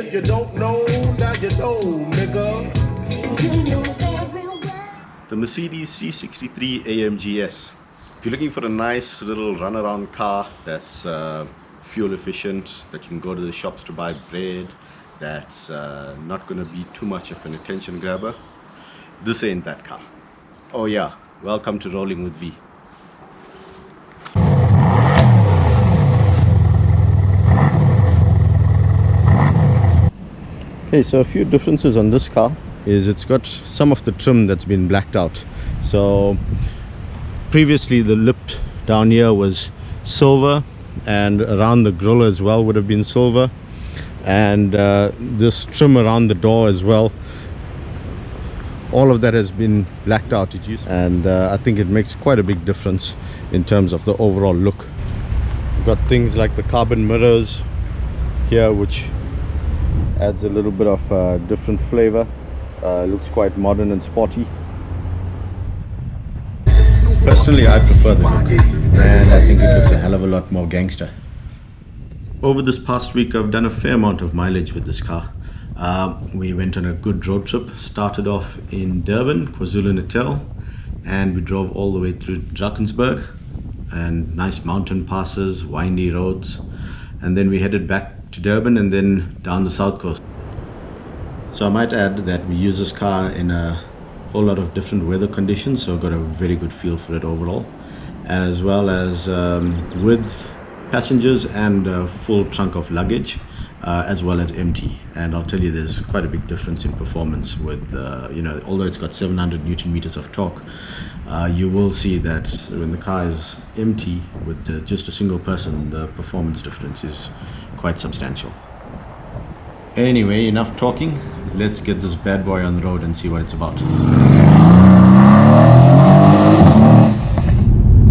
If you don't know, now you know, nigga. The Mercedes C63 AMGs. If you're looking for a nice little runaround car that's fuel efficient, that you can go to the shops to buy bread, that's not going to be too much of an attention grabber, this ain't that car. Oh yeah, welcome to Rolling with V. Okay, so a few differences on this car is it's got some of the trim that's been blacked out. So previously the lip down here was silver, and around the grille as well would have been silver, and this trim around the door as well, all of that has been blacked out, and I think it makes quite a big difference in terms of the overall look. We've got things like the carbon mirrors here, which adds a little bit of different flavor. Looks quite modern and sporty. Personally, I prefer the look, and I think it looks a hell of a lot more gangster. Over this past week, I've done a fair amount of mileage with this car. We went on a good road trip. Started off in Durban, KwaZulu-Natal, and we drove all the way through Drakensberg, and nice mountain passes, windy roads, and then we headed back to Durban and then down the south coast. So I might add that we use this car in a whole lot of different weather conditions, so got a very good feel for it overall, as well as with passengers and a full trunk of luggage, as well as empty. And I'll tell you, there's quite a big difference in performance with although it's got 700 Newton meters of torque, you will see that when the car is empty with just a single person, the performance difference is quite substantial. Anyway, enough talking. Let's get this bad boy on the road and see what it's about.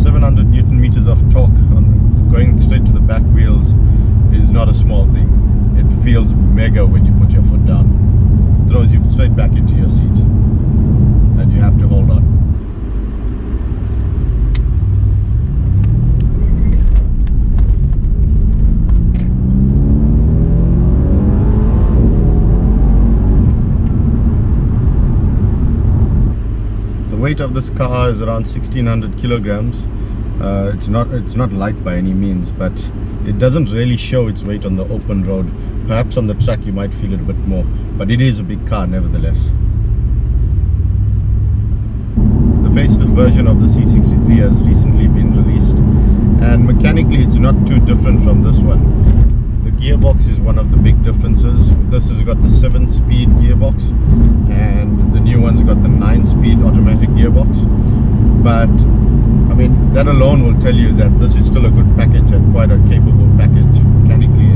700 Newton meters of torque going straight to the back wheels is not a small thing. It feels mega when you put your foot down. It throws you straight back into your seat, and you have to hold on. The weight of this car is around 1600 kilograms. It's not light by any means, but it doesn't really show its weight on the open road. Perhaps on the track you might feel it a bit more, but it is a big car nevertheless. The facelift version of the C63 has recently been released, and mechanically it's not too different from this one. The gearbox is one of the big differences. This has got the 7-speed gearbox, and the new one's got the 9-speed automatic gearbox. But I mean, that alone will tell you that this is still a good package and quite a capable package mechanically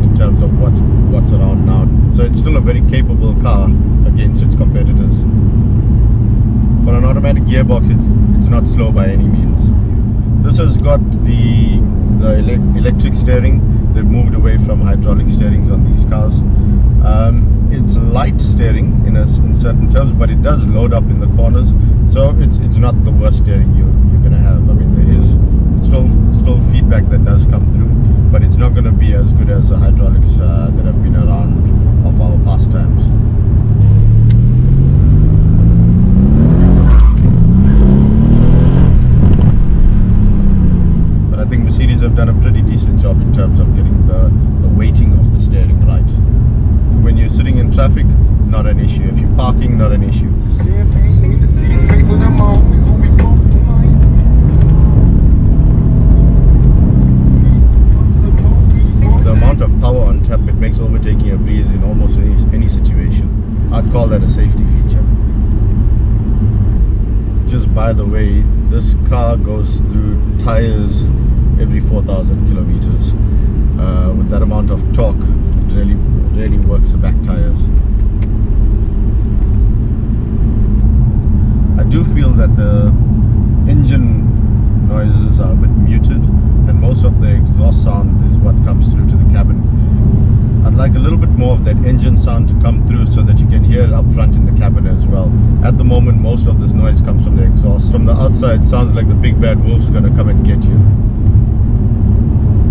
in terms of what's around now. So it's still a very capable car against its competitors. For an automatic gearbox, it's not slow by any means. This has got the electric steering. They've moved away from hydraulic steerings on these cars. It's light steering in certain terms, but it does load up in the corners, so it's not the worst steering you're going to have. I mean, there is still feedback that does come through, but it's not going to be as good as the hydraulics that have been around of our past times. But I think Mercedes have done a pretty decent job in terms of getting the weighting of the steering right. When you're sitting in traffic, not an issue. If you're parking, not an issue. The amount of power on tap, it makes overtaking a breeze in almost any situation. I'd call that a safety feature. Just by the way, this car goes through tires every 4,000 kilometers. With that amount of torque, it really works the back tires. I do feel that the engine noises are a bit muted, and most of the exhaust sound is what comes through to the cabin. I'd like a little bit more of that engine sound to come through so that you can hear it up front in the cabin as well. At the moment, most of this noise comes from the exhaust. From the outside, it sounds like the big bad wolf's going to come and get you.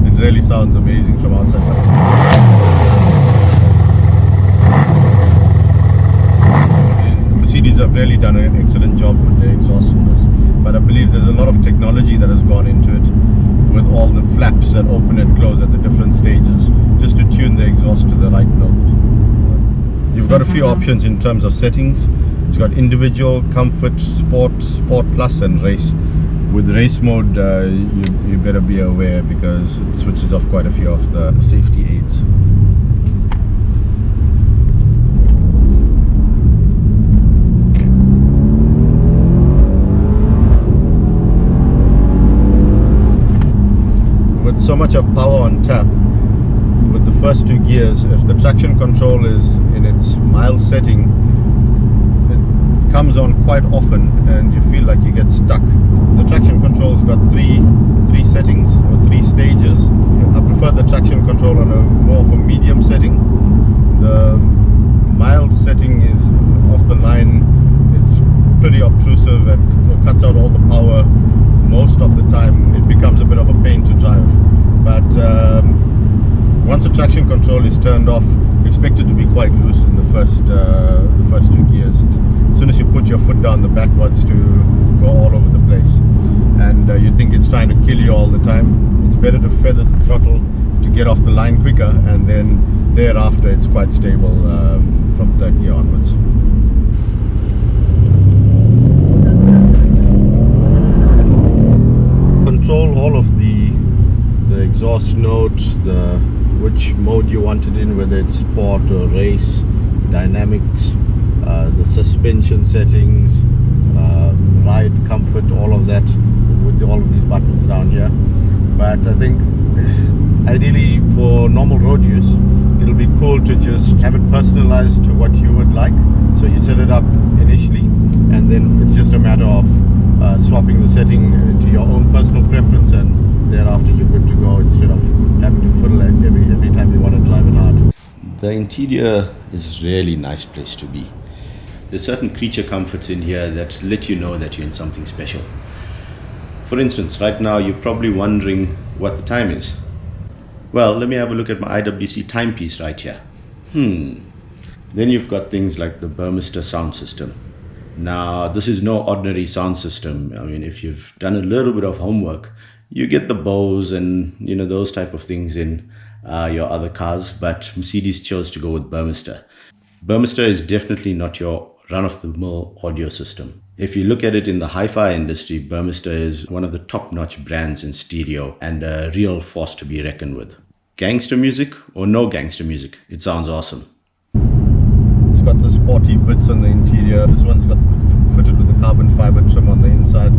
It really sounds amazing from outside. done an excellent job with the exhaust in this. But I believe there's a lot of technology that has gone into it, with all the flaps that open and close at the different stages, just to tune the exhaust to the right note. You've got a few options in terms of settings. It's got individual, comfort, sport, sport plus, and race. With race mode, you better be aware, because it switches off quite a few of the safety aids. With so much of power on tap, with the first two gears, if the traction control is in its mild setting, it comes on quite often and you feel like you get stuck. The traction control's got three settings, or 3 stages. I prefer the traction control on a more of a medium setting. The mild setting is off the line. It's pretty obtrusive and cuts out all the power. Most of the time it becomes a bit of a pain to drive, but once the traction control is turned off, expect it to be quite loose in the first 2 gears. As soon as you put your foot down, the back wants to go all over the place, and you think it's trying to kill you all the time. It's better to feather the throttle to get off the line quicker, and then thereafter it's quite stable from 3rd gear onwards. Control all of the exhaust note, which mode you want it in, whether it's sport or race, dynamics, the suspension settings, ride comfort, all of that with all of these buttons down here. But I think ideally for normal road use, it'll be cool to just have it personalized to what you would like. So you set it up initially, and then it's just a matter of swapping the setting to your own personal preference, and thereafter you're good to go, instead of having to fiddle every time you want to drive it hard. The interior is really nice place to be. There's certain creature comforts in here that let you know that you're in something special. For instance, right now you're probably wondering what the time is. Well, let me have a look at my IWC timepiece right here. Then you've got things like the Burmester sound system. Now, this is no ordinary sound system. I mean, if you've done a little bit of homework, you get the Bose and those type of things in your other cars, but Mercedes chose to go with Burmester. Burmester is definitely not your run-of-the-mill audio system. If you look at it in the hi-fi industry, Burmester is one of the top-notch brands in stereo and a real force to be reckoned with. Gangster music or no gangster music, it sounds awesome. It's got the sporty bits on the interior. This one's got fitted with the carbon fiber trim on the inside.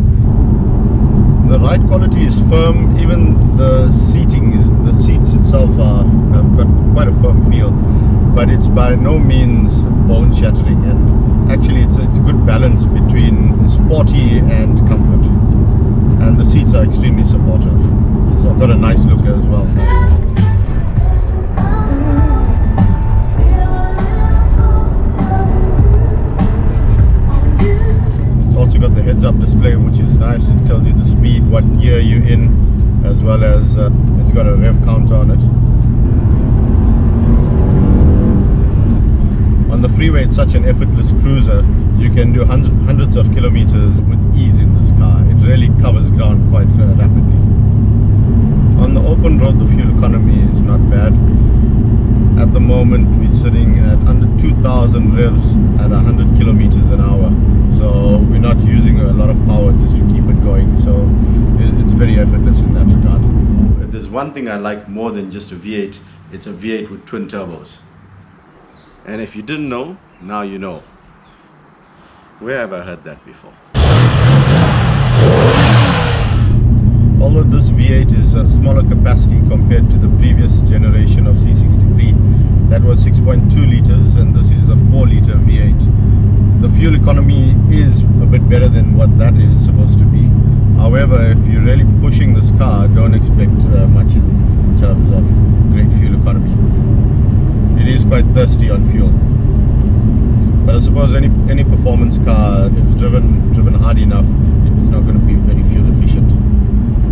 The ride quality is firm. Even the seats itself have got quite a firm feel, but it's by no means bone shattering, and actually it's a good balance between sporty and comfort, and the seats are extremely supportive. It's got a nice look as well. Also got the heads-up display, which is nice. It tells you the speed, what gear you're in, as well as it's got a rev counter on it. On the freeway, it's such an effortless cruiser. You can do hundreds of kilometers with ease in this car. It really covers ground quite rapidly. On the open road, the fuel economy is not bad. At the moment, we're sitting at under 2,000 revs at 100 kilometers an hour. So we're not using a lot of power just to keep it going. So it's very effortless in that regard. If there's one thing I like more than just a V8, it's a V8 with twin turbos. And if you didn't know, now you know. Where have I heard that before? Although this V8 is a smaller capacity compared to the previous generation of C63, that was 6.2 liters, and this is a 4-liter V8. The fuel economy is a bit better than what that is supposed to be. However, if you're really pushing this car, don't expect much in terms of great fuel economy. It is quite thirsty on fuel. But I suppose any performance car, if driven hard enough, it's not going to be very fuel efficient.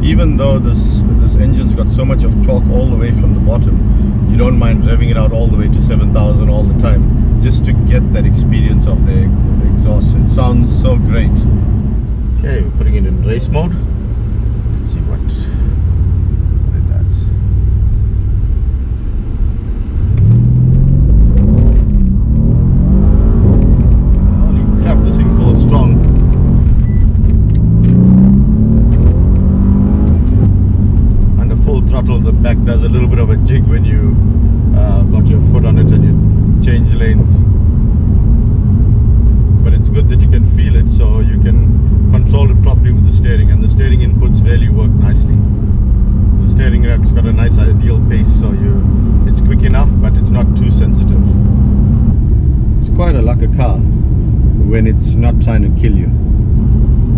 Even though this engine's got so much of torque all the way from the bottom, you don't mind revving it out all the way to 7,000 all the time, just to get that experience of the exhaust. It sounds so great. Okay, we're putting it in race mode. Let's see what it does. Holy crap, this thing pulls strong. Under full throttle, the back does a little bit of a jig when you got your foot on it and you change lanes. But it's good that you can feel it, so you can control it properly with the steering, and the steering inputs really work nicely. The steering rack's got a nice ideal pace, so it's quick enough, but it's not too sensitive. It's quite a lucky car when it's not trying to kill you.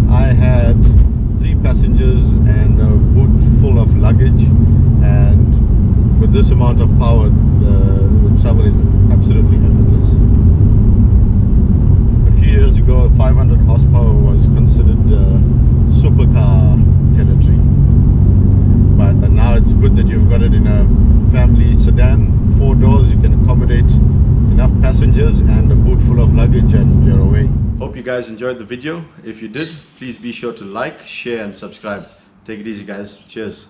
I had 3 passengers and a boot full of luggage, and with this amount of power, the travel is absolutely effortless. Years ago, 500 horsepower was considered supercar territory, but now it's good that you've got it in a family sedan, 4 doors. You can accommodate enough passengers and a boot full of luggage, and you're away. Hope you guys enjoyed the video. If you did, please be sure to like, share and subscribe. Take it easy, guys. Cheers.